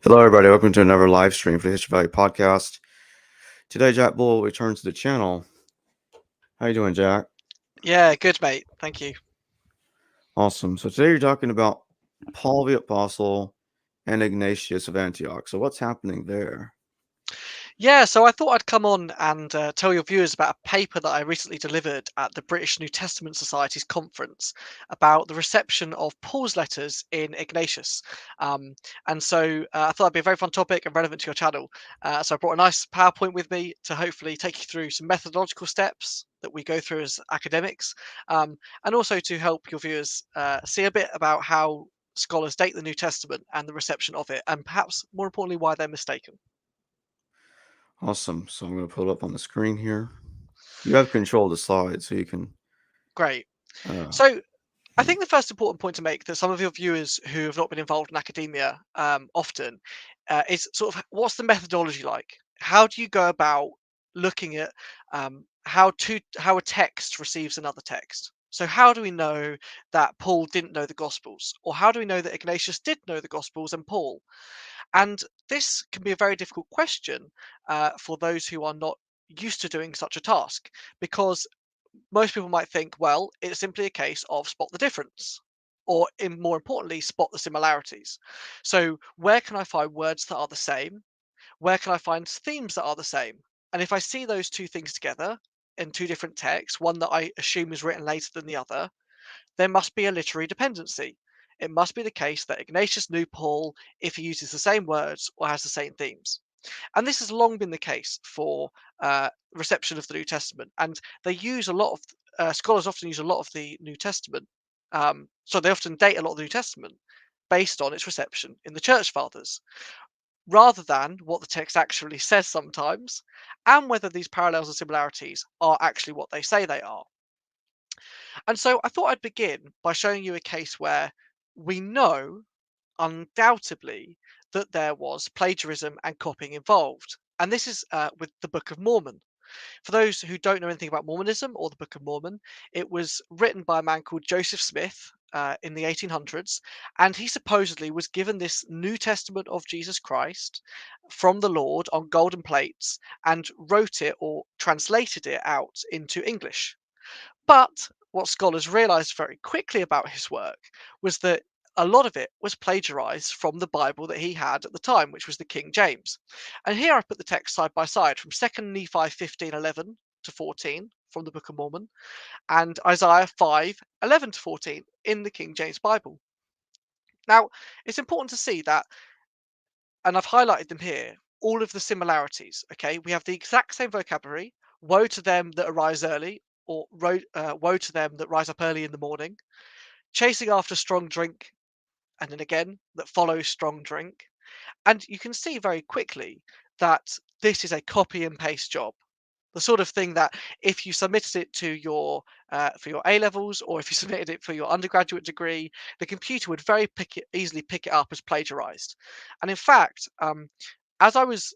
Hello, everybody. Welcome to another live stream for the History Value Podcast. Today, Jack Bull returns to the channel. How you doing, Jack? Yeah, good, mate. Thank you. Awesome. So today you're talking about Paul the Apostle and Ignatius of Antioch. So what's happening there? Yeah, so I thought I'd come on and tell your viewers about a paper that I recently delivered at the British New Testament Society's conference about the reception of Paul's letters in Ignatius. And so I thought it'd be a very fun topic and relevant to your channel. So I brought a nice PowerPoint with me to hopefully take you through some methodological steps that we go through as academics, and also to help your viewers see a bit about how scholars date the New Testament and the reception of it, and perhaps more importantly, why they're mistaken. Awesome. So I'm going to pull it up on the screen here. You have control of the slide, so you can. Great. Uh, So I think the first important point to make that some of your viewers who have not been involved in academia often is sort of what's the methodology like? How do you go about looking at how a text receives another text? So how do we know that Paul didn't know the Gospels, or how do we know that Ignatius did know the Gospels and Paul? And this can be a very difficult question for those who are not used to doing such a task, because most people might think, well, it's simply a case of spot the difference, or more importantly, spot the similarities. So, where can I find words that are the same? Where can I find themes that are the same? And if I see those two things together in two different texts, one that I assume is written later than the other, there must be a literary dependency. It must be the case that Ignatius knew Paul if he uses the same words or has the same themes. And this has long been the case for reception of the New Testament. And they use a lot of scholars often use a lot of the New Testament. So they often date a lot of the New Testament based on its reception in the Church Fathers, rather than what the text actually says sometimes, and whether these parallels and similarities are actually what they say they are. And so I thought I'd begin by showing you a case where we know undoubtedly that there was plagiarism and copying involved. And this is with the Book of Mormon. For those who don't know anything about Mormonism or the Book of Mormon, it was written by a man called Joseph Smith in the 1800s, and he supposedly was given this New Testament of Jesus Christ from the Lord on golden plates and wrote it or translated it out into English. But what scholars realized very quickly about his work was that a lot of it was plagiarized from the Bible that he had at the time, which was the King James. And here I put the text side by side from 2nd Nephi 15:11 to 14 from the Book of Mormon and Isaiah 5:11 to 14 in the King James Bible. Now, it's important to see that, and I've highlighted them here, all of the similarities. Okay, we have the exact same vocabulary. Woe to them that arise early, or woe to them that rise up early in the morning. Chasing after strong drink, and then again, that follows strong drink. And you can see very quickly that this is a copy and paste job. The sort of thing that if you submitted it to your for your A levels, or if you submitted it for your undergraduate degree, the computer would easily pick it up as plagiarized. And in fact, as I was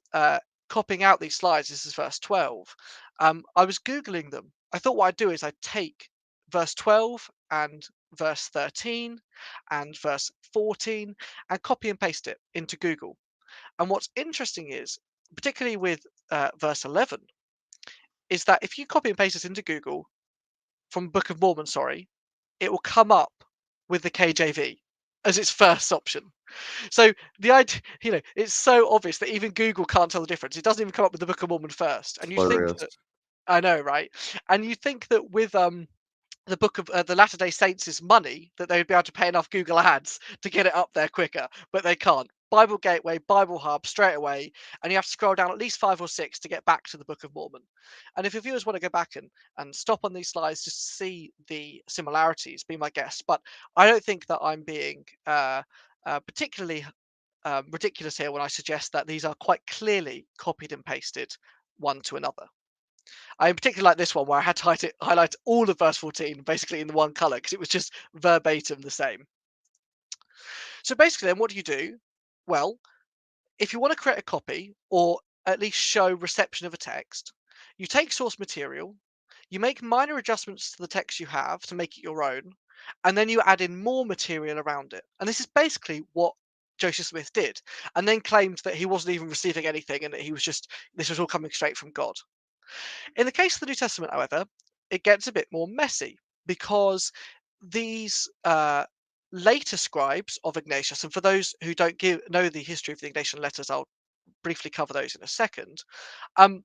copying out these slides, this is verse 12, I was Googling them. I thought what I'd do is I'd take verse 12 and verse 13 and verse 14 and copy and paste it into Google. And what's interesting is, particularly with verse 11, is that if you copy and paste this into Google from Book of Mormon, sorry, it will come up with the KJV as its first option. So the idea, it's so obvious that even Google can't tell the difference. It doesn't even come up with the Book of Mormon first. And you think hilarious. that I know, right? And you think that with the book of the Latter Day Saints' money that they would be able to pay enough Google ads to get it up there quicker, but they can't. Bible Gateway, Bible Hub, straight away, and you have to scroll down at least 5 or 6 to get back to the Book of Mormon. And if your viewers want to go back and stop on these slides just to see the similarities, be my guest. But I don't think that I'm being particularly ridiculous here when I suggest that these are quite clearly copied and pasted one to another. I particularly like this one where I had to highlight all of verse 14 basically in the one color because it was just verbatim the same. So basically, then what do you do? Well, if you want to create a copy or at least show reception of a text, you take source material, you make minor adjustments to the text you have to make it your own, and then you add in more material around it. And this is basically what Joseph Smith did, and then claimed that he wasn't even receiving anything and that this was all coming straight from God. In the case of the New Testament, however, it gets a bit more messy because these later scribes of Ignatius, and for those who don't know the history of the Ignatian letters, I'll briefly cover those in a second. Um,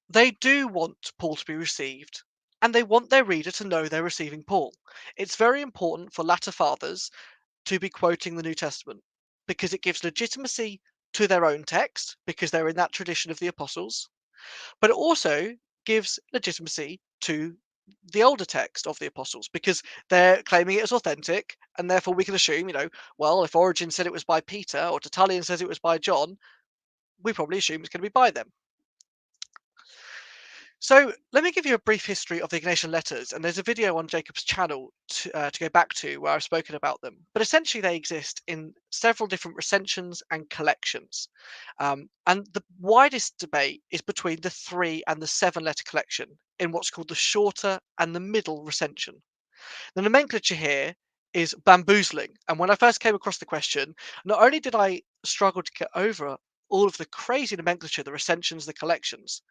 they do want Paul to be received, and they want their reader to know they're receiving Paul. It's very important for latter fathers to be quoting the New Testament because it gives legitimacy to their own text because they're in that tradition of the apostles, but it also gives legitimacy to the older text of the apostles because they're claiming it as authentic, and therefore we can assume, well, if Origen said it was by Peter or Tertullian says it was by John, we probably assume it's going to be by them. So let me give you a brief history of the Ignatian letters, and there's a video on Jacob's channel to go back to where I've spoken about them. But essentially, they exist in several different recensions and collections, and the widest debate is between the 3 and the 7-letter collection in what's called the shorter and the middle recension. The nomenclature here is bamboozling, and when I first came across the question, not only did I struggle to get over all of the crazy nomenclature, the recensions, the collections,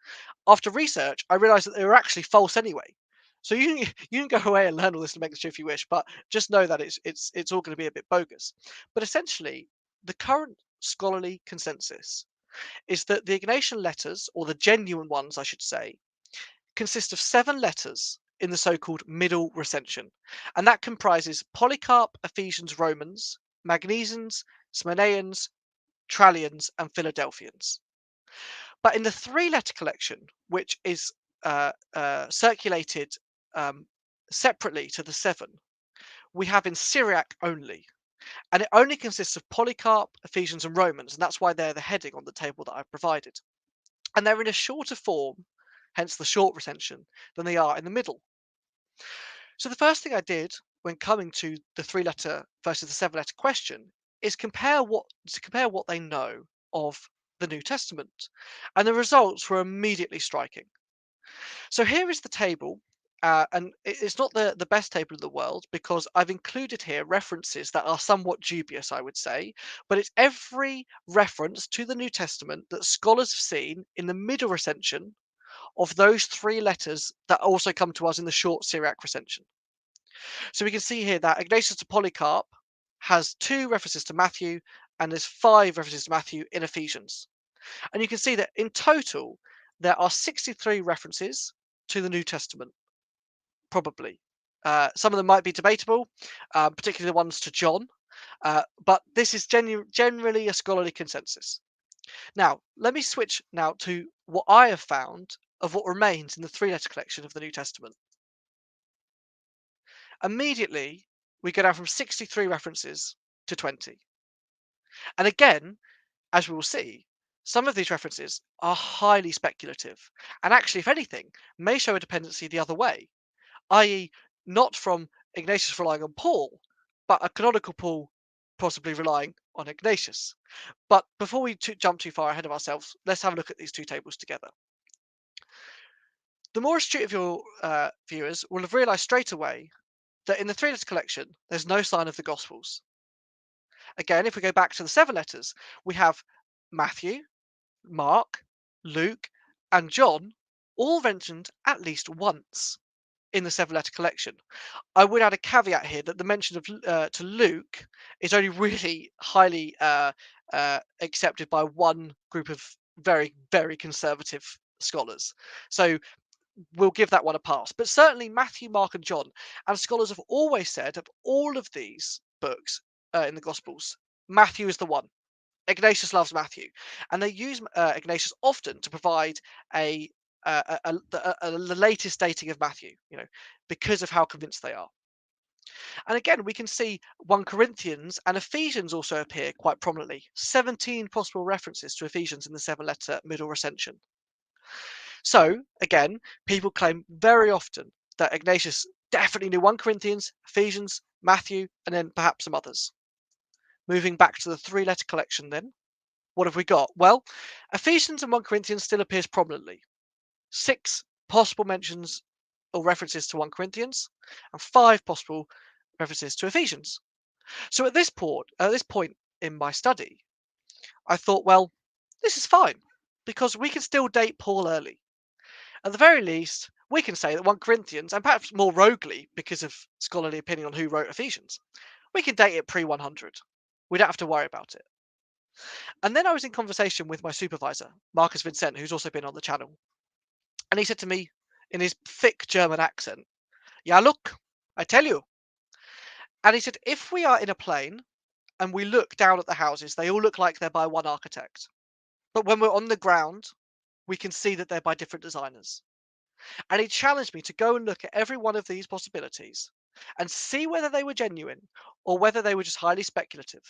after research, I realized that they were actually false anyway. So you can go away and learn all this nomenclature if you wish, but just know that it's all going to be a bit bogus. But essentially, the current scholarly consensus is that the Ignatian letters, or the genuine ones, I should say, consist of 7 letters in the so-called middle recension, and that comprises Polycarp, Ephesians, Romans, Magnesians, Smyrnaeans, Trallians, and Philadelphians. But in the 3-letter collection, which is circulated separately to the 7, we have in Syriac only. And it only consists of Polycarp, Ephesians, and Romans. And that's why they're the heading on the table that I've provided. And they're in a shorter form, hence the short recension, than they are in the middle. So the first thing I did when coming to the 3-letter versus the 7-letter question is compare what they know of the New Testament, and the results were immediately striking. So here is the table, and it's not the best table in the world because I've included here references that are somewhat dubious, I would say, but it's every reference to the New Testament that scholars have seen in the middle recension of those 3 letters that also come to us in the short Syriac recension. So we can see here that Ignatius to Polycarp has 2 references to Matthew, and there's 5 references to Matthew in Ephesians. And you can see that in total, there are 63 references to the New Testament, probably. Some of them might be debatable, particularly the ones to John, but this is generally a scholarly consensus. Now, let me switch now to what I have found of what remains in the 3-letter collection of the New Testament. Immediately, we go down from 63 references to 20. And again, as we will see, some of these references are highly speculative, and actually, if anything, may show a dependency the other way, i.e., not from Ignatius relying on Paul, but a canonical Paul possibly relying on Ignatius. But before we jump too far ahead of ourselves, let's have a look at these 2 tables together. The more astute of your viewers will have realised straight away that in the 3-letter collection, there's no sign of the Gospels. Again, if we go back to the 7 letters, we have Matthew, Mark, Luke, and John all mentioned at least once in the 7-letter collection. I would add a caveat here that the mention of to Luke is only really highly accepted by one group of very, very conservative scholars. So we'll give that one a pass. But certainly Matthew, Mark, and John, and scholars have always said of all of these books in the Gospels, Matthew is the one. Ignatius loves Matthew, and they use Ignatius often to provide the latest dating of Matthew, because of how convinced they are. And again, we can see 1 Corinthians and Ephesians also appear quite prominently. 17 possible references to Ephesians in the 7-letter middle recension. So again, people claim very often that Ignatius definitely knew 1 Corinthians, Ephesians, Matthew, and then perhaps some others. Moving back to the 3-letter collection then, what have we got? Well, Ephesians and 1 Corinthians still appears prominently. 6 possible mentions or references to 1 Corinthians, and 5 possible references to Ephesians. So at this point in my study, I thought, well, this is fine because we can still date Paul early. At the very least, we can say that 1 Corinthians, and perhaps more roguely because of scholarly opinion on who wrote Ephesians, we can date it pre 100. We don't have to worry about it. And then I was in conversation with my supervisor, Markus Vinzent, who's also been on the channel. And he said to me in his thick German accent, "Yeah, look, I tell you." And he said, if we are in a plane and we look down at the houses, they all look like they're by one architect. But when we're on the ground, we can see that they're by different designers. And he challenged me to go and look at every one of these possibilities and see whether they were genuine or whether they were just highly speculative.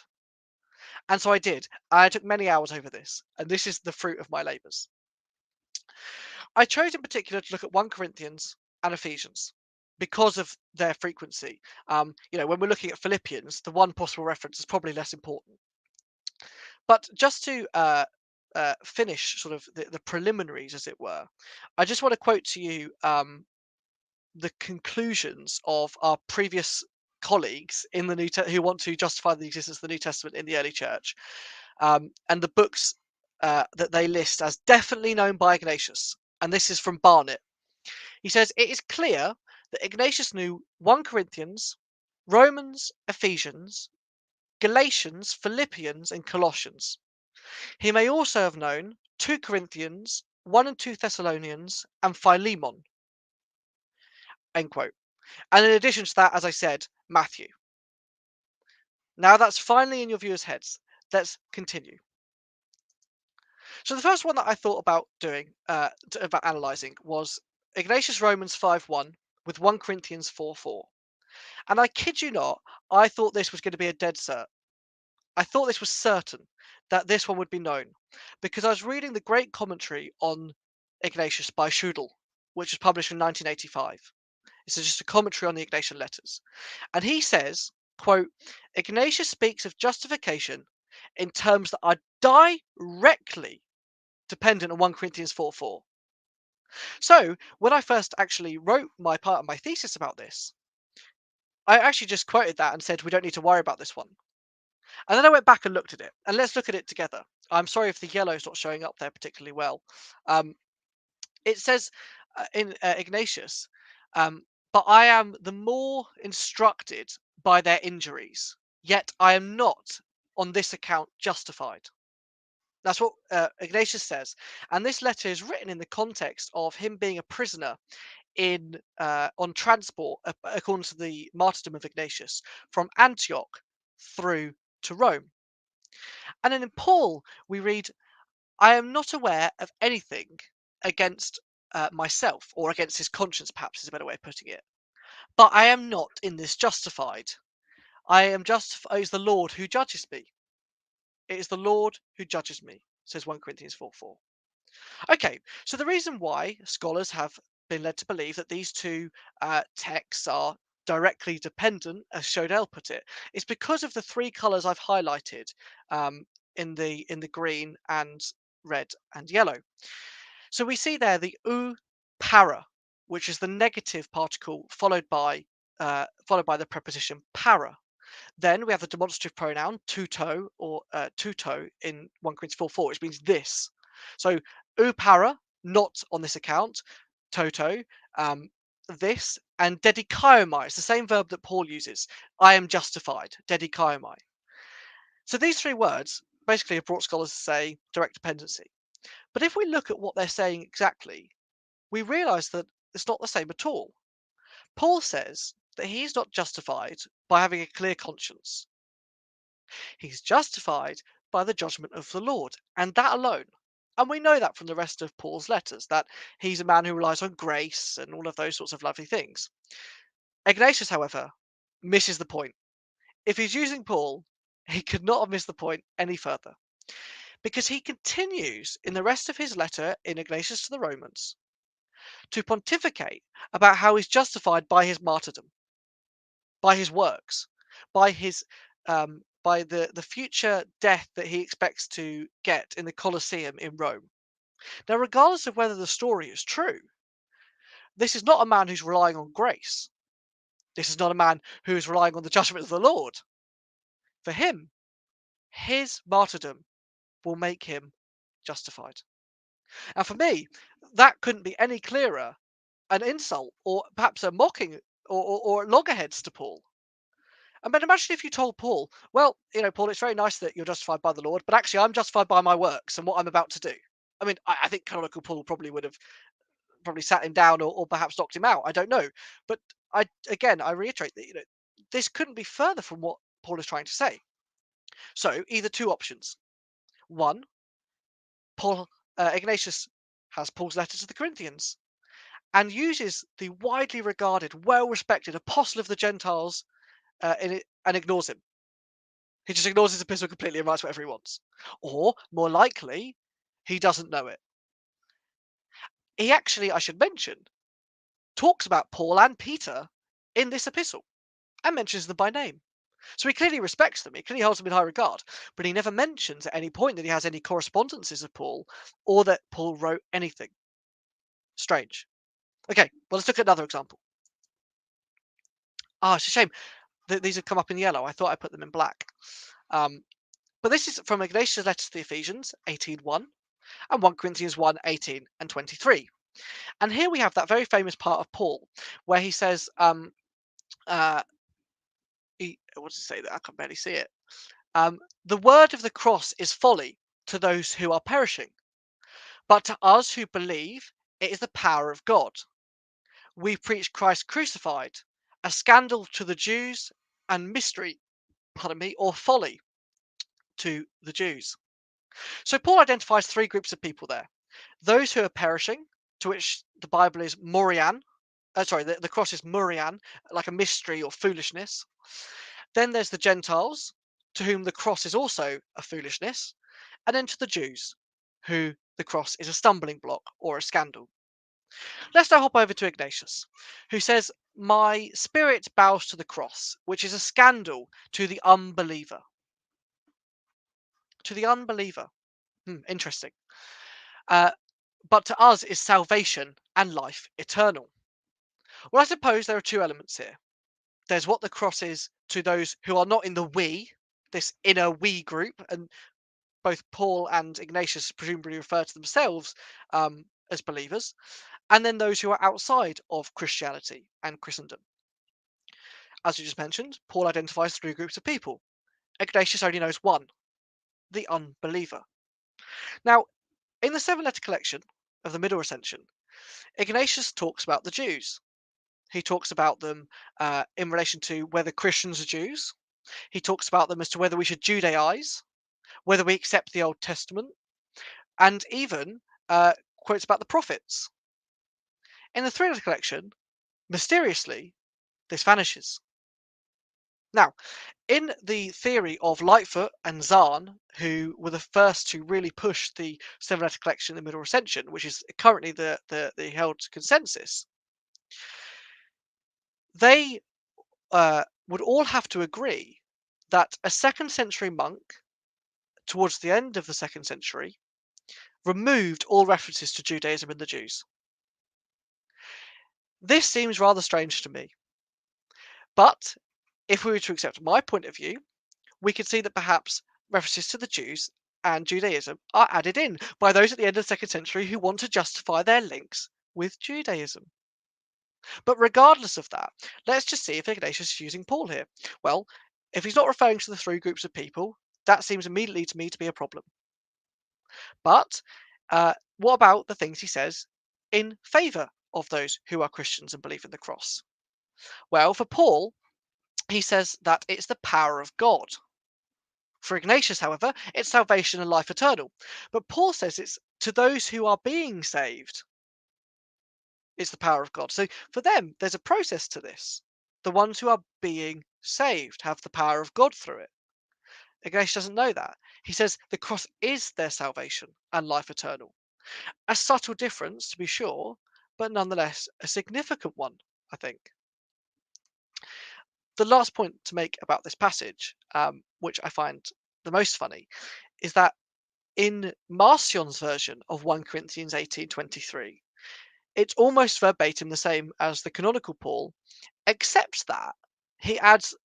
And so I did. I took many hours over this, and this is the fruit of my labours. I chose in particular to look at 1 Corinthians and Ephesians because of their frequency. When we're looking at Philippians, the one possible reference is probably less important. But just to finish sort of the preliminaries, as it were, I just want to quote to you the conclusions of our previous colleagues in the who want to justify the existence of the New Testament in the early church, and the books that they list as definitely known by Ignatius. And this is from Barnett. He says, it is clear that Ignatius knew 1 Corinthians, Romans, Ephesians, Galatians, Philippians, and Colossians. He may also have known 2 Corinthians, 1 and 2 Thessalonians, and Philemon. End quote. And in addition to that, as I said, Matthew. Now that's finally in your viewers' heads. Let's continue. So the first one that I thought about doing, about analysing, was Ignatius Romans 5:1 with 1 Corinthians 4:4. And I kid you not, I thought this was going to be a dead cert. I thought this was certain that this one would be known because I was reading the great commentary on Ignatius by Schudel, which was published in 1985. It's just a commentary on the Ignatian Letters. And he says, quote, Ignatius speaks of justification in terms that are directly dependent on 1 Corinthians 4:4. So when I first actually wrote my part of my thesis about this, I actually just quoted that and said, we don't need to worry about this one. And then I went back and looked at it, and let's look at it together. I'm sorry if the yellow is not showing up there particularly well. It says in Ignatius, but I am the more instructed by their injuries, yet I am not on this account justified. That's what Ignatius says. And this letter is written in the context of him being a prisoner in on transport, according to the martyrdom of Ignatius, from Antioch through to Rome. And then in Paul, we read, I am not aware of anything against myself, or against his conscience, perhaps is a better way of putting it. But I am not in this justified. I am justified. It is the Lord who judges me. It is the Lord who judges me, says 1 Corinthians 4:4. Okay, so the reason why scholars have been led to believe that these two texts are directly dependent, as Shodell put it, is because of the three colours I've highlighted in the green and red and yellow. So we see there the u para, which is the negative particle followed by the preposition para. Then we have the demonstrative pronoun tuto or tuto in 1 Corinthians 4:4, which means this. So u para, not on this account, toto, this, and dedikaiomai. It's the same verb that Paul uses. I am justified, dedikaiomai. So these three words basically have brought scholars to say direct dependency. But if we look at what they're saying exactly, we realize that it's not the same at all. Paul says that he's not justified by having a clear conscience. He's justified by the judgment of the Lord, and that alone. And we know that from the rest of Paul's letters, that he's a man who relies on grace and all of those sorts of lovely things. Ignatius, however, misses the point. If he's using Paul, he could not have missed the point any further, because he continues in the rest of his letter in Ignatius to the Romans to pontificate about how he's justified by his martyrdom, by his works, by his by the future death that he expects to get in the Colosseum in Rome. Now, regardless of whether the story is true, this is not a man who's relying on grace. This is not a man who is relying on the judgment of the Lord. For him, his martyrdom will make him justified. And for me, that couldn't be any clearer an insult or perhaps a mocking or loggerheads to Paul. And then imagine if you told Paul, well, Paul, it's very nice that you're justified by the Lord, but actually I'm justified by my works and what I'm about to do. I mean, I think canonical Paul probably would have probably sat him down or perhaps knocked him out. I don't know. But I reiterate that, this couldn't be further from what Paul is trying to say. So either two options. One, Ignatius has Paul's letter to the Corinthians and uses the widely regarded, well-respected apostle of the Gentiles in it and ignores him. He just ignores his epistle completely and writes whatever he wants. Or, more likely, he doesn't know it. He actually, I should mention, talks about Paul and Peter in this epistle and mentions them by name. So he clearly respects them, he clearly holds them in high regard, but he never mentions at any point that he has any correspondences of Paul or that Paul wrote anything. Strange. Okay, well, let's look at another example. It's a shame that these have come up in yellow. I thought I put them in black. But this is from Ignatius' letters to the Ephesians, 18:1, and 1 Corinthians 1:18 and 23. And here we have that very famous part of Paul where he says, what does he say there? I can barely see it. The word of the cross is folly to those who are perishing, but to us who believe, it is the power of God. We preach Christ crucified, a scandal to the Jews and mystery, or folly to the Jews. So Paul identifies three groups of people there. Those who are perishing, to which the Bible is Morian. The cross is Morian, like a mystery or foolishness. Then there's the Gentiles, to whom the cross is also a foolishness. And then to the Jews, who the cross is a stumbling block or a scandal. Let's now hop over to Ignatius, who says, my spirit bows to the cross, which is a scandal to the unbeliever. To the unbeliever. Interesting. But to us is salvation and life eternal. Well, I suppose there are two elements here. There's what the cross is to those who are not in the we, this inner we group, and both Paul and Ignatius presumably refer to themselves as believers, and then those who are outside of Christianity and Christendom. As we just mentioned, Paul identifies three groups of people. Ignatius only knows one, the unbeliever. Now, in the seven-letter collection of the Middle Recension, Ignatius talks about the Jews. He talks about them in relation to whether Christians are Jews. He talks about them as to whether we should Judaize, whether we accept the Old Testament, and even quotes about the prophets. In the three-letter collection, mysteriously, this vanishes. Now, in the theory of Lightfoot and Zahn, who were the first to really push the seven-letter collection in the Middle Recension, which is currently the held consensus, they would all have to agree that a 2nd century monk, towards the end of the 2nd century, removed all references to Judaism and the Jews. This seems rather strange to me. But if we were to accept my point of view, we could see that perhaps references to the Jews and Judaism are added in by those at the end of the 2nd century who want to justify their links with Judaism. But regardless of that, let's just see if Ignatius is using Paul here. Well, if he's not referring to the three groups of people, that seems immediately to me to be a problem. But what about the things he says in favour of those who are Christians and believe in the cross? Well, for Paul, he says that it's the power of God. For Ignatius, however, it's salvation and life eternal. But Paul says it's to those who are being saved. It's the power of God. So for them, there's a process to this. The ones who are being saved have the power of God through it. Ignatius doesn't know that. He says the cross is their salvation and life eternal. A subtle difference, to be sure, but nonetheless a significant one, I think. The last point to make about this passage, which I find the most funny, is that in Marcion's version of 1 Corinthians 18:23, it's almost verbatim the same as the canonical Paul, except that he adds,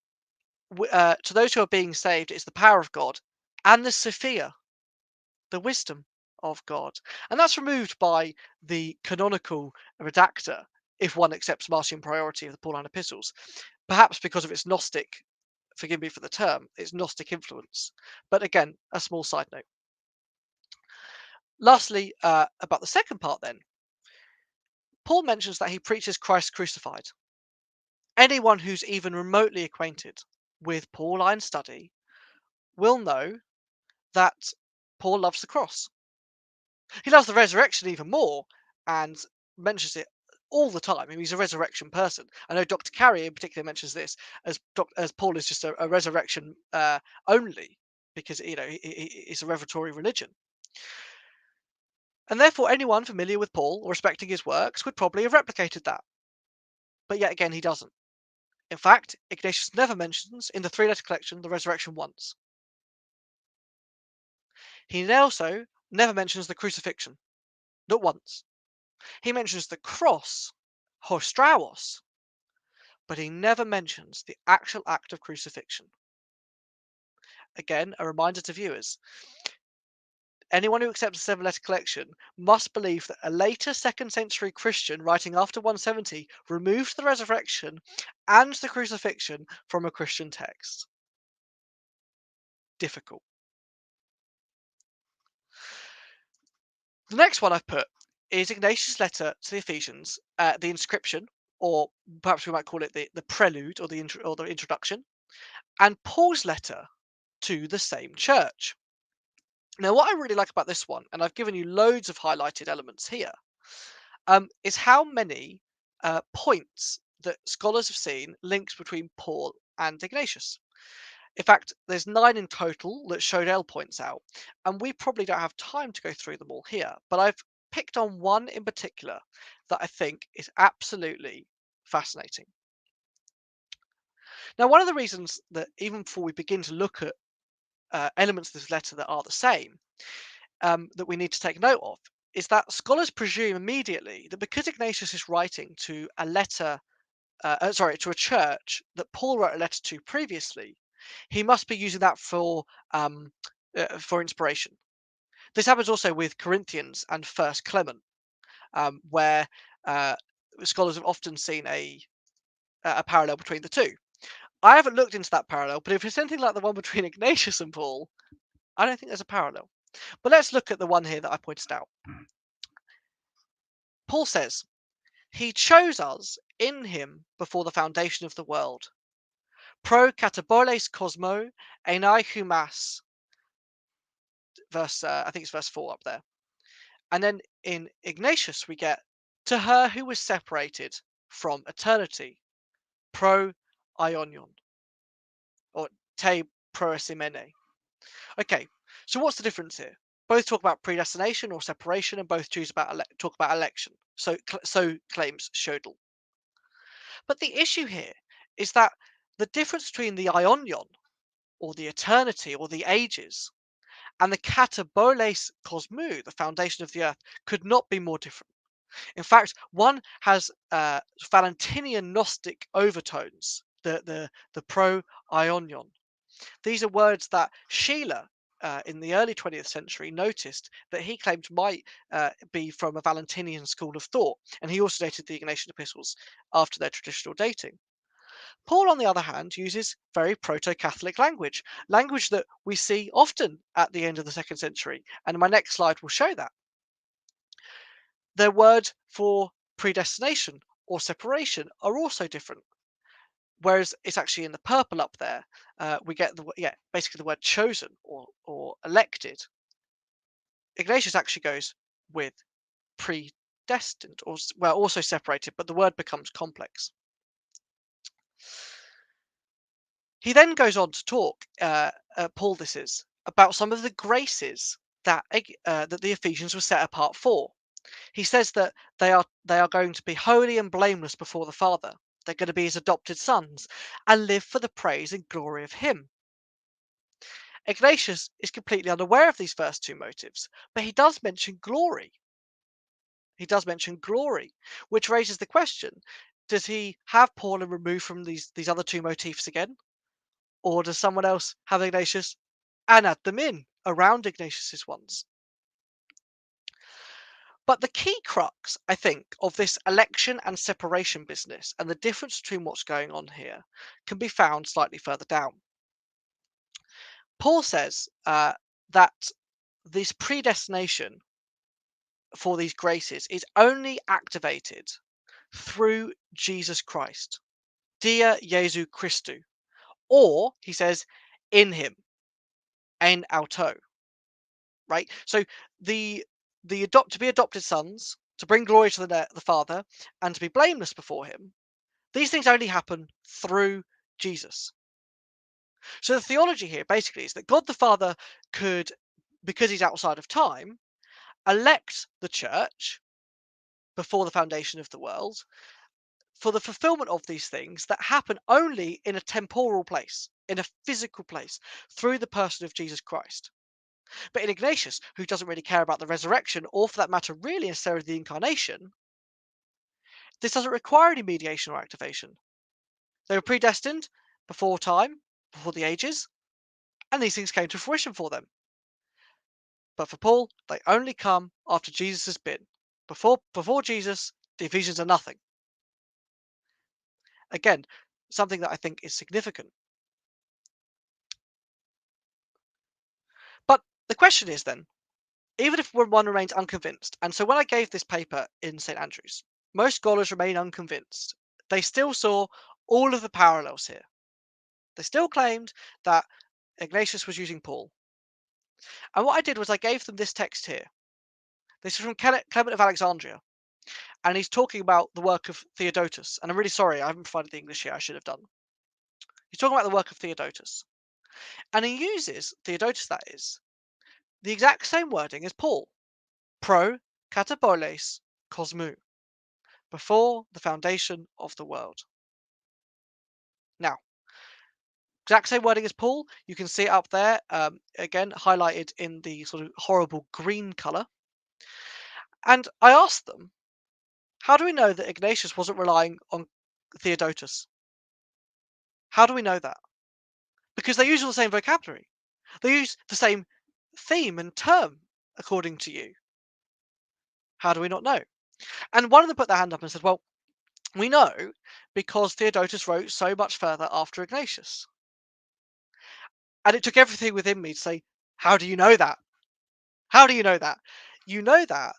to those who are being saved, it's the power of God, and the Sophia, the wisdom of God. And that's removed by the canonical redactor, if one accepts Marcion priority of the Pauline epistles, perhaps because of its Gnostic, forgive me for the term, its Gnostic influence. But again, a small side note. Lastly, about the second part then, Paul mentions that he preaches Christ crucified. Anyone who's even remotely acquainted with Pauline study will know that Paul loves the cross. He loves the resurrection even more and mentions it all the time. I mean, he's a resurrection person. I know Dr. Carey in particular mentions this as Paul is just a resurrection only, because it's a revelatory religion. And therefore, anyone familiar with Paul or respecting his works would probably have replicated that. But yet again, he doesn't. In fact, Ignatius never mentions in the three-letter collection the resurrection once. He also never mentions the crucifixion, not once. He mentions the cross, hostrauos, but he never mentions the actual act of crucifixion. Again, a reminder to viewers. Anyone who accepts the seven-letter collection must believe that a later 2nd century Christian writing after 170 removed the resurrection and the crucifixion from a Christian text. Difficult. The next one I've put is Ignatius' letter to the Ephesians, the inscription, or perhaps we might call it the prelude or the introduction, and Paul's letter to the same church. Now, what I really like about this one, and I've given you loads of highlighted elements here, is how many points that scholars have seen links between Paul and Ignatius. In fact, there's 9 in total that Chodel points out, and we probably don't have time to go through them all here, but I've picked on one in particular that I think is absolutely fascinating. Now, one of the reasons that even before we begin to look at elements of this letter that are the same, that we need to take note of, is that scholars presume immediately that because Ignatius is writing to a letter, to a church that Paul wrote a letter to previously, he must be using that for inspiration. This happens also with Corinthians and First Clement, where scholars have often seen a parallel between the two. I haven't looked into that parallel, but if it's anything like the one between Ignatius and Paul, I don't think there's a parallel. But let's look at the one here that I pointed out. Paul says, "He chose us in him before the foundation of the world. Pro kataboles cosmo enai humas." Verse, I think it's verse 4 up there. And then in Ignatius, we get, "To her who was separated from eternity. Pro ionion." Or te proesimene. Okay, so what's the difference here? Both talk about predestination or separation, and both talk about election. So claims Chodel. But the issue here is that the difference between the ionion, or the eternity, or the ages, and the kataboles cosmou, the foundation of the earth, could not be more different. In fact, one has Valentinian Gnostic overtones, the pro ionion. These are words that Sheila, in the early 20th century, noticed that he claimed might be from a Valentinian school of thought, and he also dated the Ignatian epistles after their traditional dating. Paul, on the other hand, uses very proto-Catholic language that we see often at the end of the 2nd century, and my next slide will show that. Their word for predestination or separation are also different. Whereas it's actually in the purple up there, we get basically the word chosen or elected. Ignatius actually goes with predestined, or also separated, but the word becomes complex. He then goes on to talk, Paul this is, about some of the graces that the Ephesians were set apart for. He says that they are going to be holy and blameless before the Father. They're going to be his adopted sons and live for the praise and glory of him. Ignatius is completely unaware of these first two motives, but he does mention glory. He does mention glory, which raises the question, does he have Paul and remove from these other two motifs again? Or does someone else have Ignatius and add them in around Ignatius's ones. But the key crux, I think, of this election and separation business and the difference between what's going on here can be found slightly further down. Paul says that this predestination for these graces is only activated through Jesus Christ, dia Jesu Christu, or he says in him, en auto, right? So the to be adopted sons, to bring glory to the Father, and to be blameless before him, these things only happen through Jesus. So the theology here basically is that God the Father could, because he's outside of time, elect the church before the foundation of the world for the fulfillment of these things that happen only in a temporal place, in a physical place, through the person of Jesus Christ. But in Ignatius, who doesn't really care about the resurrection, or for that matter, really necessarily the incarnation, this doesn't require any mediation or activation. They were predestined before time, before the ages, and these things came to fruition for them. But for Paul, they only come after Jesus has been. Before Jesus, the Ephesians are nothing. Again, something that I think is significant. But the question is then, even if one remains unconvinced, and so when I gave this paper in St. Andrews, most scholars remain unconvinced. They still saw all of the parallels here. They still claimed that Ignatius was using Paul. And what I did was I gave them this text here. This is from Clement of Alexandria. And he's talking about the work of Theodotus. And I'm really sorry, I haven't provided the English here, I should have done. He's talking about the work of Theodotus. And he uses, Theodotus that is, the exact same wording as Paul. Pro katapoles kosmou. Before the foundation of the world. Now, exact same wording as Paul. You can see it up there, again, highlighted in the sort of horrible green colour. And I asked them, how do we know that Ignatius wasn't relying on Theodotus? How do we know that? Because they use all the same vocabulary. They use the same theme and term, according to you. How do we not know? And one of them put their hand up and said, well, we know because Theodotus wrote so much further after Ignatius. And it took everything within me to say, how do you know that? How do you know that? You know that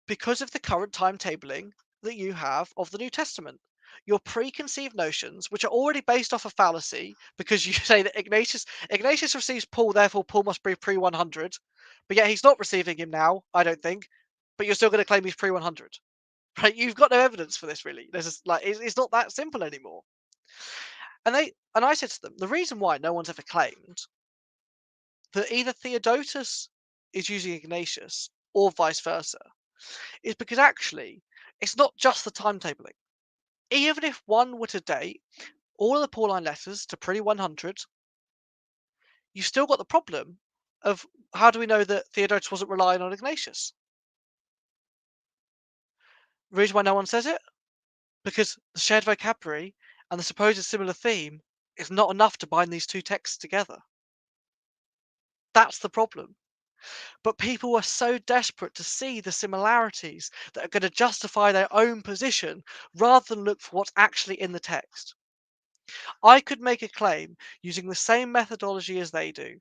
because of the current timetabling that you have of the New Testament. Your preconceived notions, which are already based off a fallacy, because you say that Ignatius receives Paul, therefore Paul must be pre-100, but yet he's not receiving him now, I don't think. But you're still going to claim he's pre-100, right? You've got no evidence for this, really. This is like it's not that simple anymore. And I said to them, the reason why no one's ever claimed that either Theodotus is using Ignatius or vice versa is because actually it's not just the timetabling. Even if one were to date all of the Pauline letters to pre-100, you've still got the problem of how do we know that Theodotus wasn't relying on Ignatius? The reason why no one says it? Because the shared vocabulary and the supposed similar theme is not enough to bind these two texts together. That's the problem. But people are so desperate to see the similarities that are going to justify their own position rather than look for what's actually in the text. I could make a claim using the same methodology as they do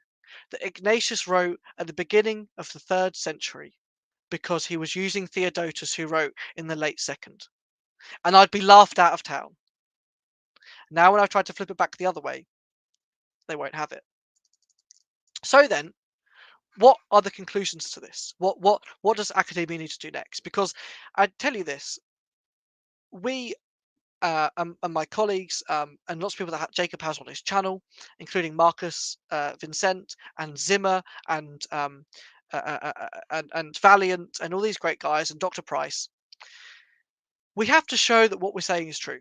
that Ignatius wrote at the beginning of the 3rd century because he was using Theodotus, who wrote in the late 2nd. And I'd be laughed out of town. Now, when I've tried to flip it back the other way, they won't have it. So then, what are the conclusions to this? What does academia need to do next? Because I tell you this, we and my colleagues and lots of people that Jacob has on his channel, including Markus Vinzent and Zimmer and Valiant and all these great guys and Dr. Price, we have to show that what we're saying is true.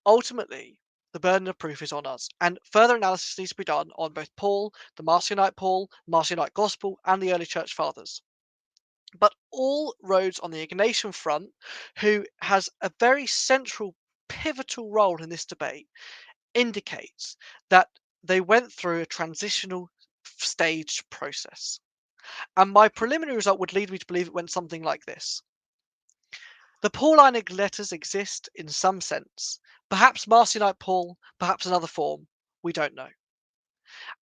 Ultimately, the burden of proof is on us, and further analysis needs to be done on both Paul, the Marcionite Paul, Marcionite Gospel, and the early Church Fathers. But all roads on the Ignatian front, who has a very central, pivotal role in this debate, indicates that they went through a transitional staged process. And my preliminary result would lead me to believe it went something like this. The Pauline letters exist in some sense. Perhaps Marcionite Paul, perhaps another form. We don't know.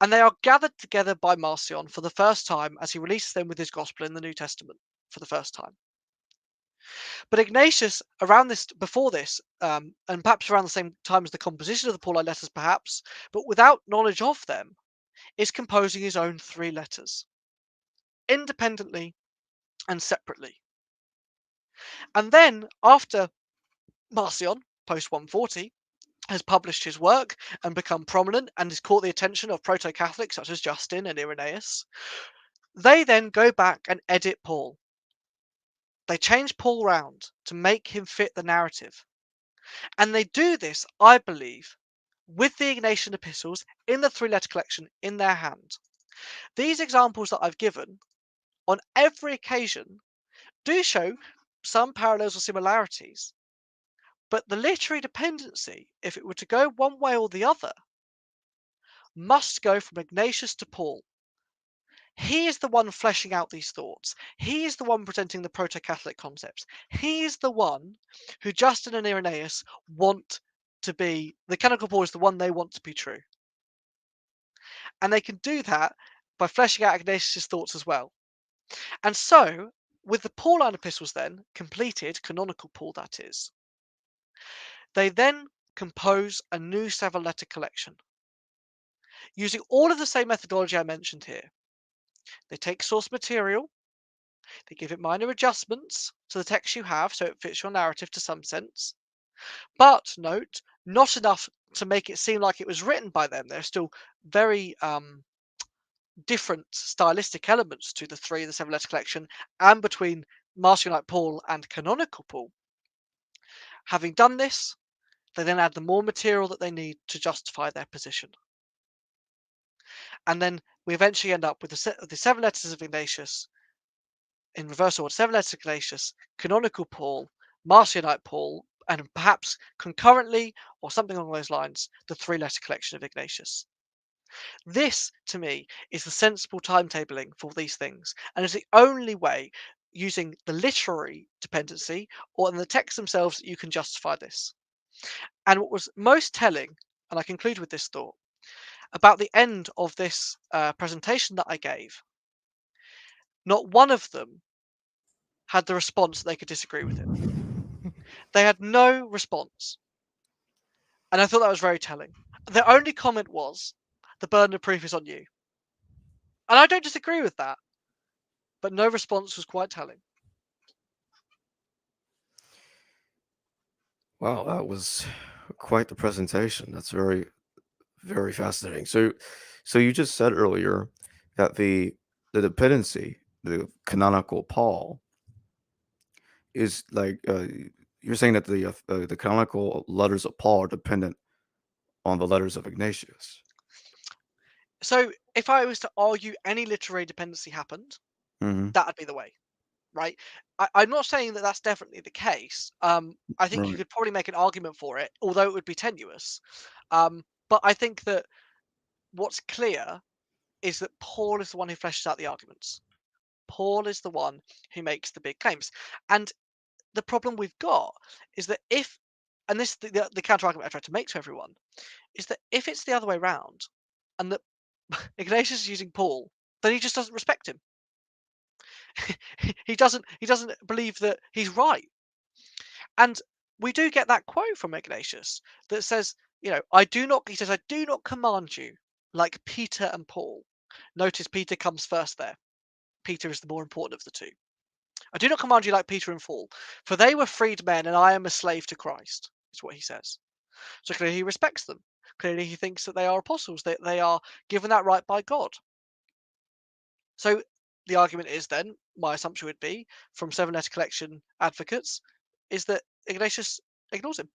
And they are gathered together by Marcion for the first time as he releases them with his gospel in the New Testament for the first time. But Ignatius, around this, before this, and perhaps around the same time as the composition of the Pauline letters, perhaps, but without knowledge of them, is composing his own 3 letters, independently and separately. And then, after Marcion, post 140, has published his work and become prominent and has caught the attention of proto-Catholics such as Justin and Irenaeus, they then go back and edit Paul. They change Paul round to make him fit the narrative. And they do this, I believe, with the Ignatian epistles in the 3-letter collection in their hand. These examples that I've given, on every occasion, do show some parallels or similarities. But the literary dependency, if it were to go one way or the other, must go from Ignatius to Paul. He is the one fleshing out these thoughts. He is the one presenting the proto-Catholic concepts. He is the one who Justin and Irenaeus want to be, the canonical Paul is the one they want to be true. And they can do that by fleshing out Ignatius' thoughts as well. And so, with the Pauline epistles then, completed, canonical Paul that is, they then compose a new 7-letter collection. Using all of the same methodology I mentioned here. They take source material, they give it minor adjustments to the text you have so it fits your narrative to some sense. But note, not enough to make it seem like it was written by them. There are still very different stylistic elements to the 7-letter collection and between Marcionite Paul and canonical Paul. Having done this, they then add the more material that they need to justify their position. And then we eventually end up with the 7 letters of Ignatius in reverse order: 7 letters of Ignatius, canonical Paul, Marcionite Paul, and perhaps concurrently or something along those lines, the 3-letter collection of Ignatius. This, to me, is the sensible timetabling for these things, and is the only way, using the literary dependency or in the texts themselves, that you can justify this. And what was most telling, and I conclude with this thought, about the end of this presentation that I gave, not one of them had the response that they could disagree with him. They had no response. And I thought that was very telling. Their only comment was, the burden of proof is on you. And I don't disagree with that. But no response was quite telling. Wow, that was quite the presentation. That's very, very fascinating. So you just said earlier that the dependency, the canonical Paul, is like you're saying that the canonical letters of Paul are dependent on the letters of Ignatius. So if I was to argue any literary dependency happened, Hmm. that would be the way, right? I'm not saying that that's definitely the case. I think you Right. could probably make an argument for it, although it would be tenuous. But I think that what's clear is that Paul is the one who fleshes out the arguments. Paul is the one who makes the big claims. And the problem we've got is that if, and this the counter argument I try to make to everyone, is that if it's the other way around, and that Ignatius is using Paul, then he just doesn't respect him. he doesn't believe that he's right. And we do get that quote from Ignatius that says, he says, I do not command you like Peter and Paul. Notice Peter comes first there. Peter is the more important of the two. I do not command you like Peter and Paul, for they were freed men and I am a slave to Christ, is what he says. So clearly he respects them. Clearly he thinks that they are apostles, that they are given that right by God. So the argument is then, my assumption would be, from 7-letter collection advocates, is that Ignatius ignores him.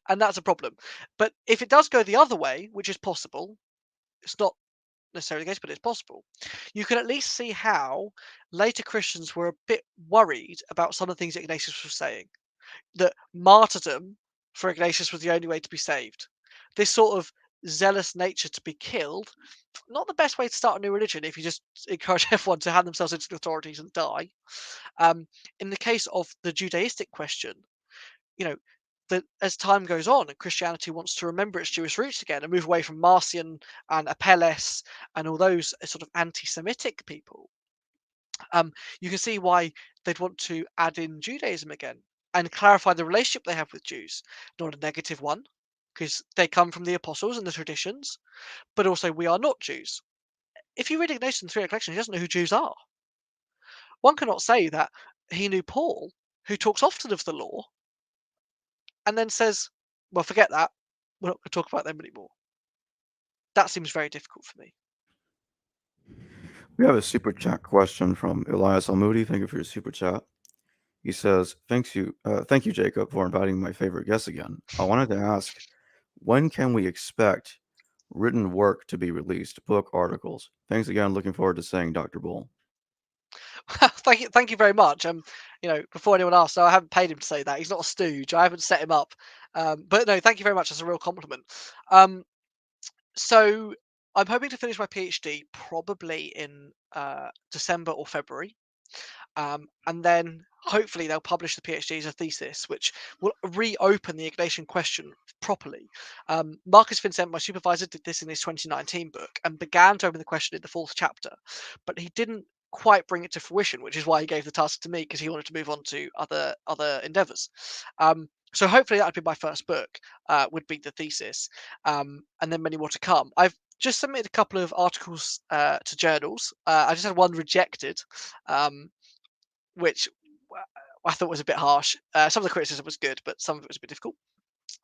And that's a problem. But if it does go the other way, which is possible, it's not necessarily the case, but it's possible, you can at least see how later Christians were a bit worried about some of the things that Ignatius was saying. That martyrdom for Ignatius was the only way to be saved. This sort of zealous nature to be killed, not the best way to start a new religion if you just encourage everyone to hand themselves into the authorities and die. Um, in the case of the Judaistic question, you know, that as time goes on and Christianity wants to remember its Jewish roots again and move away from Marcion and Apelles and all those sort of anti-Semitic people, you can see why they'd want to add in Judaism again and clarify the relationship they have with Jews. Not a negative one, because they come from the apostles and the traditions, but also we are not Jews. If you read Ignatian's three collection, he doesn't know who Jews are. One cannot say that he knew Paul, who talks often of the law, and then says, well, forget that. We're not going to talk about them anymore. That seems very difficult for me. We have a super chat question from Elias Almoody. Thank you for your super chat. He says, thank you, Jacob, for inviting my favorite guest again. I wanted to ask, when can we expect written work to be released, book articles? Thanks again. Looking forward to saying Dr. Bull. Thank you very much. Before anyone asks, no, I haven't paid him to say that. He's not a stooge. I haven't set him up. But no, thank you very much. That's a real compliment. So I'm hoping to finish my PhD probably in December or February. And then hopefully they'll publish the PhD as a thesis, which will reopen the Ignatian question properly. Markus Vinzent, my supervisor, did this in his 2019 book and began to open the question in the 4th chapter, but he didn't quite bring it to fruition, which is why he gave the task to me, because he wanted to move on to other endeavors. So hopefully that would be my first book, would be the thesis, and then many more to come. I've just submitted a couple of articles to journals. I just had one rejected, which I thought was a bit harsh. Some of the criticism was good, but some of it was a bit difficult.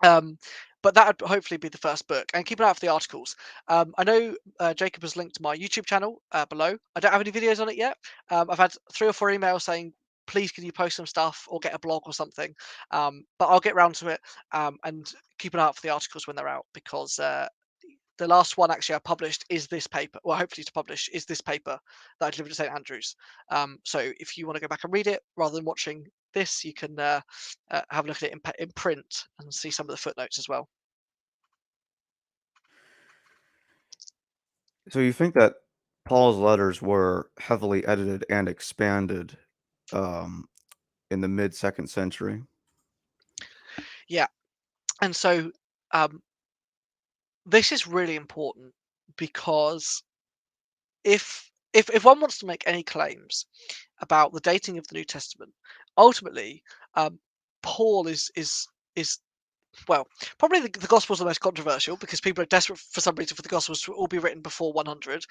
But that would hopefully be the first book. And keep an eye out for the articles. I know Jacob has linked my YouTube channel below. I don't have any videos on it yet. I've had 3 or 4 emails saying, please can you post some stuff or get a blog or something. But I'll get round to it, and keep an eye out for the articles when they're out, because the last one actually I published is this paper. Well, hopefully to publish is this paper that I delivered to St Andrews. So if you want to go back and read it rather than watching this, you can have a look at it in print and see some of the footnotes as well. So you think that Paul's letters were heavily edited and expanded um, in the mid 2nd century? Yeah, and so this is really important, because if one wants to make any claims about the dating of the New Testament, ultimately, Paul is well, probably the Gospels are the most controversial, because people are desperate for some reason for the Gospels to all be written before 100.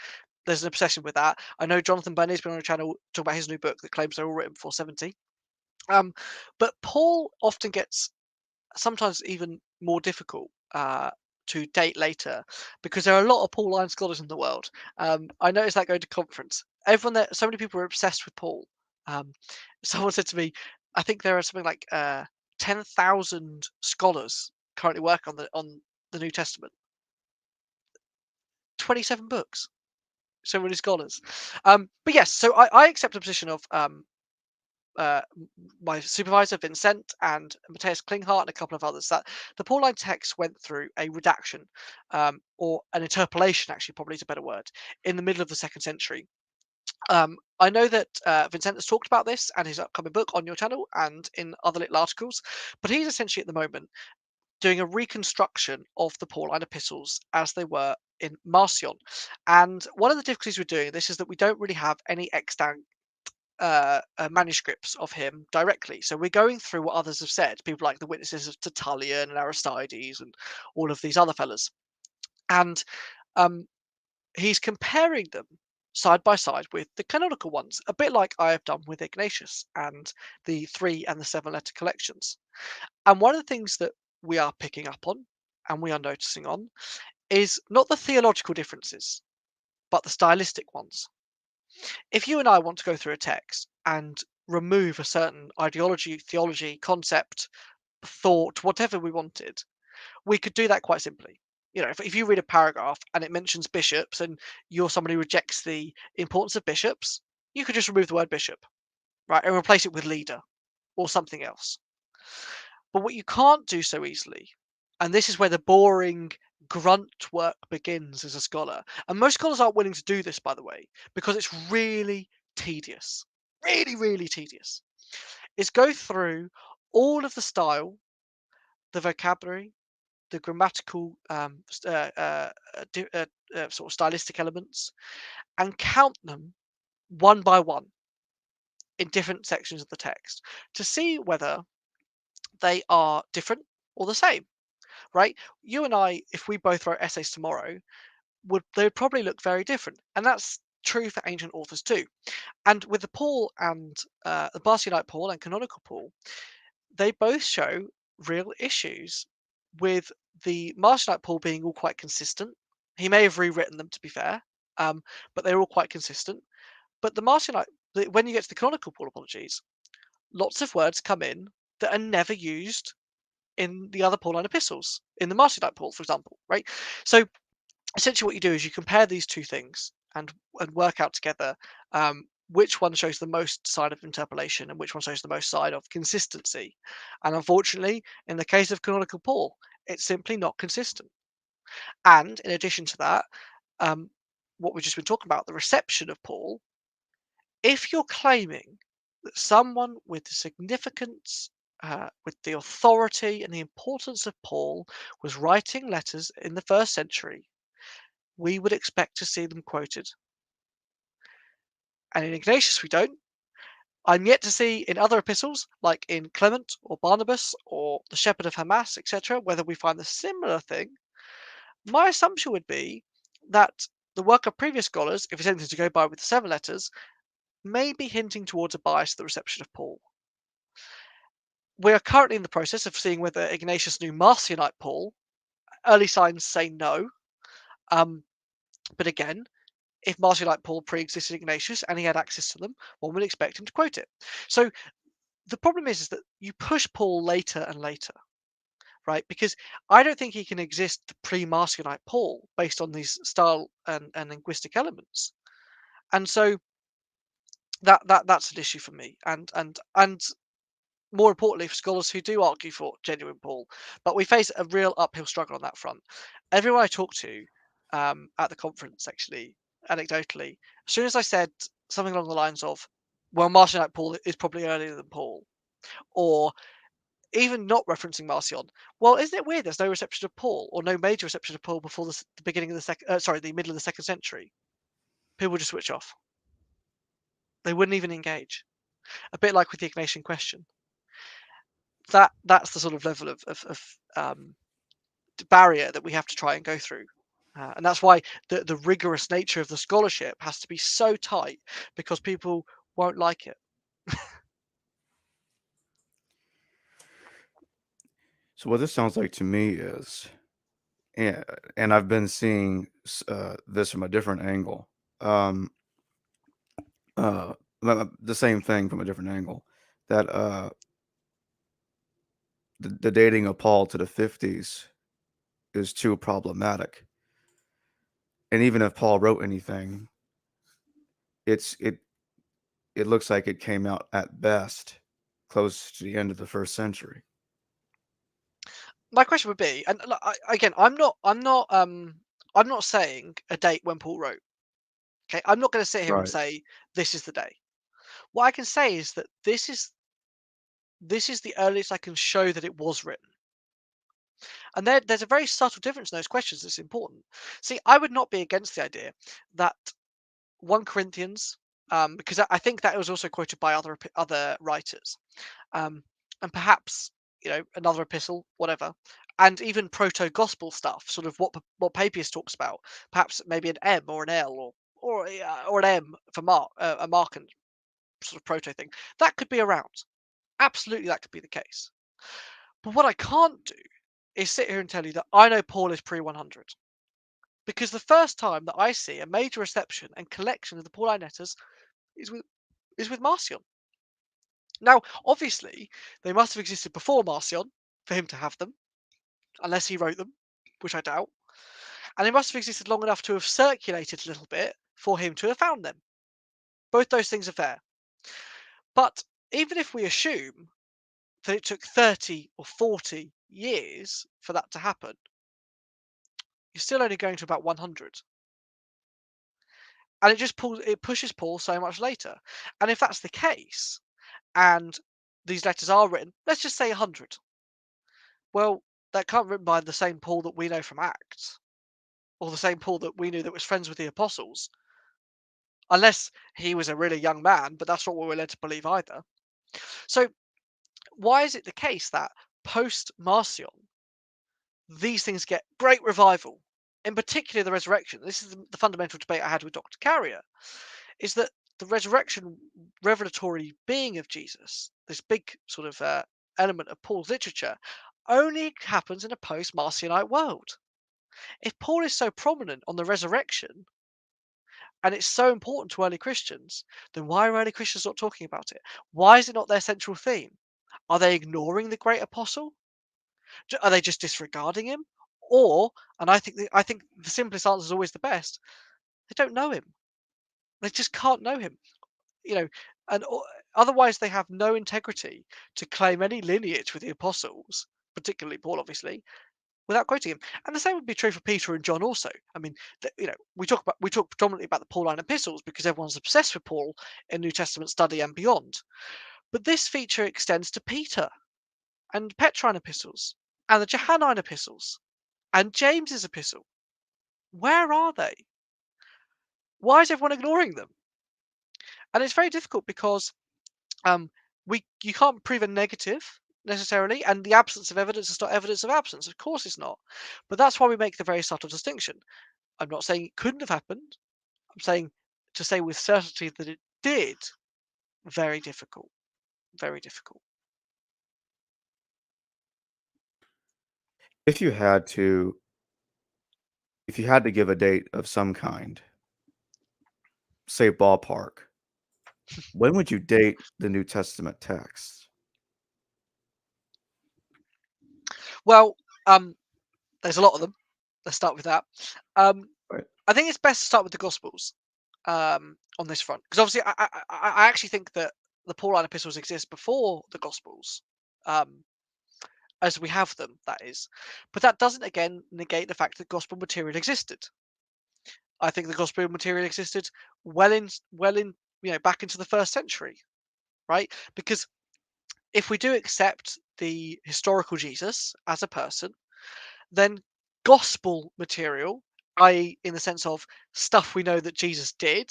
There's an obsession with that. I know Jonathan Burney's been on a channel talking about his new book that claims they're all written before 70. But Paul often gets sometimes even more difficult to date later, because there are a lot of Pauline scholars in the world. I noticed that going to conference, everyone there, so many people are obsessed with Paul. Um, Someone said to me, I think there are something like 10,000 scholars currently work on the New Testament. 27 books, so many scholars. But yes, so I accept the position of my supervisor Vincent and Matthias Klinghardt and a couple of others, that the Pauline text went through a redaction, or an interpolation, actually, probably is a better word, in the middle of the 2nd century. I know that Vincent has talked about this and his upcoming book on your channel and in other little articles, but he's essentially at the moment doing a reconstruction of the Pauline epistles as they were in Marcion. And one of the difficulties with doing this is that we don't really have any extant manuscripts of him directly. So we're going through what others have said, people like the witnesses of Tertullian and Aristides and all of these other fellas. And he's comparing them side by side with the canonical ones, a bit like I have done with Ignatius and the 3 and the 7 letter collections. And one of the things that we are picking up on and we are noticing on is not the theological differences, but the stylistic ones. If you and I want to go through a text and remove a certain ideology, theology, concept, thought, whatever we wanted, we could do that quite simply. If you read a paragraph and it mentions bishops and you're somebody who rejects the importance of bishops, you could just remove the word bishop, right, and replace it with leader or something else. But what you can't do so easily, and this is where the boring grunt work begins as a scholar. And most scholars aren't willing to do this, by the way, because it's really tedious. Really, really tedious. Is go through all of the style, the vocabulary, the grammatical sort of stylistic elements, and count them one by one in different sections of the text to see whether they are different or the same, right? You and I, if we both wrote essays tomorrow, they would probably look very different, and that's true for ancient authors too. And with the Paul and the Marcionite Paul and canonical Paul, they both show real issues with the Marcionite Paul being all quite consistent. He may have rewritten them, to be fair, but they're all quite consistent. But the Marcionite, when you get to the canonical Paul apologies, lots of words come in that are never used in the other Pauline epistles, in the Marcionite Paul, for example, right? So essentially what you do is you compare these two things and work out together which one shows the most side of interpolation and which one shows the most side of consistency. And unfortunately, in the case of canonical Paul, it's simply not consistent. And in addition to that, what we've just been talking about, the reception of Paul, if you're claiming that someone with the significance, with the authority and the importance of Paul was writing letters in the first century, we would expect to see them quoted. And in Ignatius, we don't. I'm yet to see in other epistles, like in Clement or Barnabas or the Shepherd of Hermas, etc., whether we find the similar thing. My assumption would be that the work of previous scholars, if it's anything to go by with the seven letters, may be hinting towards a bias to the reception of Paul. We are currently in the process of seeing whether Ignatius knew Marcionite Paul. Early signs say no. But again, if Marcionite Paul pre-existed Ignatius and he had access to them, one would expect him to quote it. So the problem is that you push Paul later and later, right? Because I don't think he can exist pre-Marcionite Paul based on these style and linguistic elements. And so that's an issue for me. And more importantly, for scholars who do argue for genuine Paul, but we face a real uphill struggle on that front. Everyone I talk to at the conference, actually, anecdotally, as soon as I said something along the lines of, well, Marcionite Paul is probably earlier than Paul, or even not referencing Marcion, well, isn't it weird there's no reception of Paul or no major reception of Paul before the beginning of the the middle of the second century? People would just switch off. They wouldn't even engage. A bit like with the Ignatian question. That's the sort of level of barrier that we have to try and go through. And that's why the rigorous nature of the scholarship has to be so tight, because people won't like it. So what this sounds like to me is, and, and I've been seeing this from a different angle. Um, the same thing from a different angle. That the dating of Paul to the 50s is too problematic. And even if Paul wrote anything, it's it looks like it came out at best close to the end of the first century. My question would be, and again, I'm not saying a date when Paul wrote. Okay, I'm not going to sit here and Right. say this is the day. What I can say is that this is the earliest I can show that it was written. And there's a very subtle difference in those questions that's important. See, I would not be against the idea that 1 Corinthians, because I think that was also quoted by other writers, um, and perhaps another epistle, whatever, and even proto-gospel stuff, sort of what Papias talks about, perhaps maybe an M or an L or an M for Mark, a Markan sort of proto thing. That could be around. Absolutely, that could be the case. But what I can't do is sit here and tell you that I know Paul is pre 100. Because the first time that I see a major reception and collection of the Pauline letters is with Marcion. Now, obviously, they must have existed before Marcion for him to have them, unless he wrote them, which I doubt. And they must have existed long enough to have circulated a little bit for him to have found them. Both those things are fair. But even if we assume that it took 30 or 40 years for that to happen, you're still only going to about 100. And it pushes Paul so much later. And if that's the case, and these letters are written, let's just say 100. Well, that can't be written by the same Paul that we know from Acts, or the same Paul that we knew that was friends with the apostles, unless he was a really young man, but that's not what we're led to believe either. So why is it the case that post Marcion, these things get great revival, in particular the resurrection? This is the fundamental debate I had with Dr. Carrier, is that the resurrection revelatory being of Jesus, this big sort of element of Paul's literature, only happens in a post Marcionite world. If Paul is so prominent on the resurrection and it's so important to early Christians, then why are early Christians not talking about it? Why is it not their central theme? Are they ignoring the great apostle? Are they just disregarding him? Or, and I think the simplest answer is always the best, they don't know him. They just can't know him. You know, and otherwise they have no integrity to claim any lineage with the apostles, particularly Paul, obviously, without quoting him. And the same would be true for Peter and John also. I mean, we talk predominantly about the Pauline epistles because everyone's obsessed with Paul in New Testament study and beyond. But this feature extends to Peter and Petrine epistles and the Johannine epistles and James's epistle. Where are they? Why is everyone ignoring them? And it's very difficult because you can't prove a negative necessarily, and the absence of evidence is not evidence of absence. Of course, it's not. But that's why we make the very subtle distinction. I'm not saying it couldn't have happened. I'm saying to say with certainty that it did, very difficult. Very difficult. If you had to if you had to give a date of some kind, say ballpark, when would you date the New Testament text? Well, there's a lot of them. Let's start with that. Um, Right. I think it's best to start with the Gospels on this front, because obviously I actually think that the Pauline epistles exist before the Gospels, um, as we have them. That is, but that doesn't again negate the fact that gospel material existed. I think the gospel material existed well in back into the first century, right? Because if we do accept the historical Jesus as a person, then gospel material, i.e., in the sense of stuff we know that Jesus did,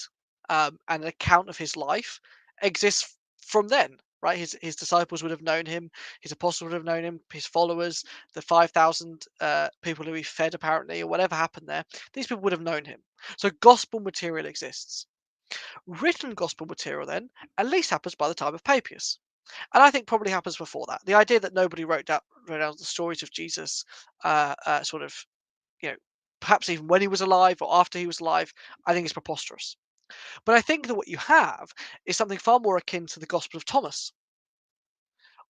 and an account of his life, exists from then. Right, his disciples would have known him, his apostles would have known him, his followers, the 5,000 people who he fed, apparently, or whatever happened there. These people would have known him. So gospel material exists. Written gospel material then at least happens by the time of Papias, and I think probably happens before that. The idea that nobody wrote down the stories of Jesus, sort of, you know, perhaps even when he was alive or after he was alive, I think is preposterous. But I think that what you have is something far more akin to the Gospel of Thomas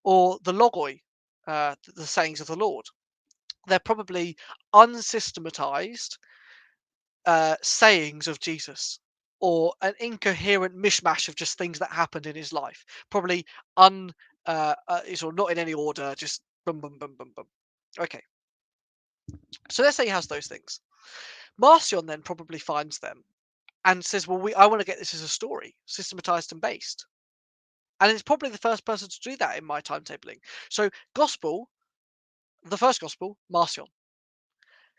or the Logoi, the sayings of the Lord. They're probably unsystematized sayings of Jesus, or an incoherent mishmash of just things that happened in his life. Probably sort of not in any order, just boom, boom, boom, boom, boom. Okay, so let's say he has those things. Marcion then probably finds them and says, "Well, I want to get this as a story, systematized and based." And it's probably the first person to do that in my timetabling. So, gospel, the first gospel, Marcion.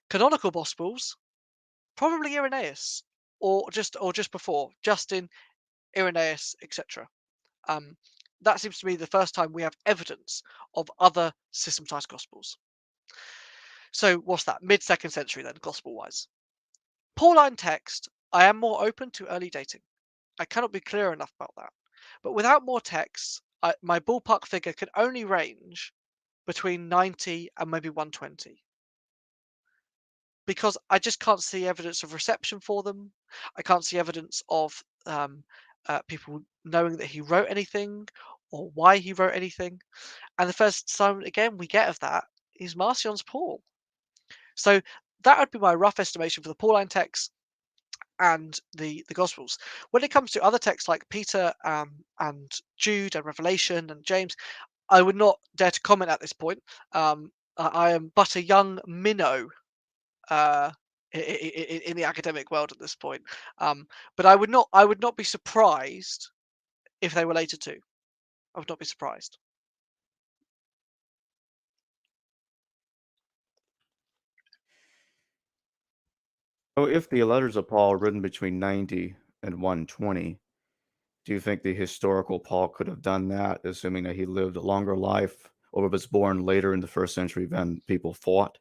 Canonical gospels, probably Irenaeus, or just before Justin, Irenaeus, etc. Um, that seems to be the first time we have evidence of other systematized gospels. So what's that? Mid-second century then, gospel-wise. Pauline text, I am more open to early dating. I cannot be clear enough about that. But without more texts, my ballpark figure can only range between 90 and maybe 120. Because I just can't see evidence of reception for them. I can't see evidence of people knowing that he wrote anything or why he wrote anything. And the first sign again we get of that is Marcion's Paul. So that would be my rough estimation for the Pauline texts and the Gospels. When it comes to other texts like Peter and Jude and Revelation and James, I would not dare to comment at this point. I am but a young minnow in the academic world at this point. But I would not be surprised if they were later too. I would not be surprised. So if the letters of Paul are written between 90 and 120, do you think the historical Paul could have done that, assuming that he lived a longer life or was born later in the first century than people thought?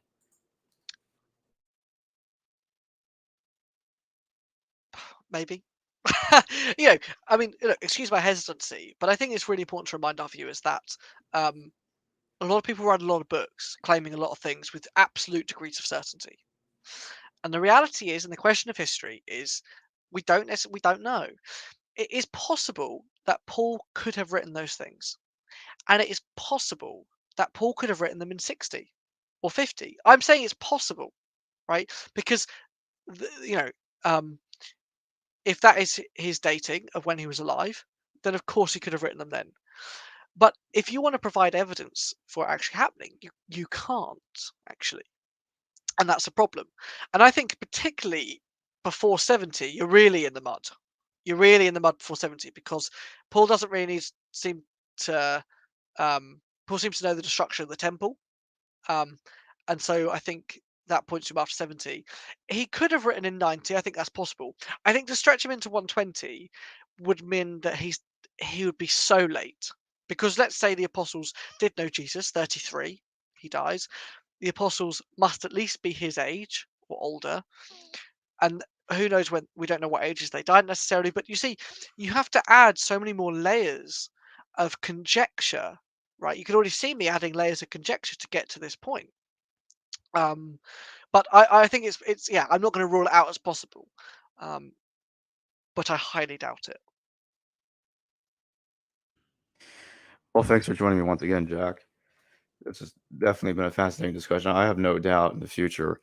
Maybe. I mean, look, excuse my hesitancy, but I think it's really important to remind our viewers that um, a lot of people write a lot of books claiming a lot of things with absolute degrees of certainty. And the reality is, and the question of history is, we don't know. It is possible that Paul could have written those things, and it is possible that Paul could have written them in 60 or 50. I'm saying it's possible, right? Because the, you know, um, if that is his dating of when he was alive, then of course he could have written them then. But if you want to provide evidence for it actually happening, you can't actually, and that's a problem. And I think particularly before 70, you're really in the mud. You're really in the mud before 70 because Paul doesn't really seem to. Paul seems to know the destruction of the temple, um, and so I think that points to him after 70. He could have written in 90. I think that's possible. I think to stretch him into 120 would mean that he would be so late. Because let's say the apostles did know Jesus, 33, he dies. The apostles must at least be his age or older. And who knows when, we don't know what ages they died necessarily. But you see, you have to add so many more layers of conjecture, right? You can already see me adding layers of conjecture to get to this point. Um, but I think it's yeah, I'm not going to rule it out as possible, um, but I highly doubt it. Well, thanks for joining me once again, Jack. This has definitely been a fascinating discussion. I have no doubt in the future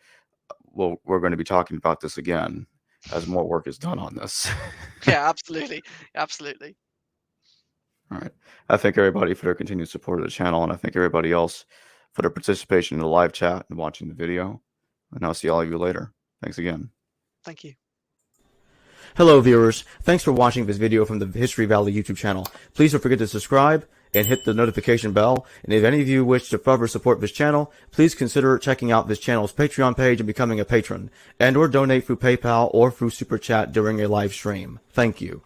we're going to be talking about this again as more work is done on this. Yeah, absolutely, absolutely. All right. I thank everybody for their continued support of the channel, and I thank everybody else for their participation in the live chat and watching the video. And I'll see all of you later. Thanks again. Thank you. Hello, viewers. Thanks for watching this video from the History Valley YouTube channel. Please don't forget to subscribe and hit the notification bell. And if any of you wish to further support this channel, please consider checking out this channel's Patreon page and becoming a patron, and or donate through PayPal or through Super Chat during a live stream. Thank you.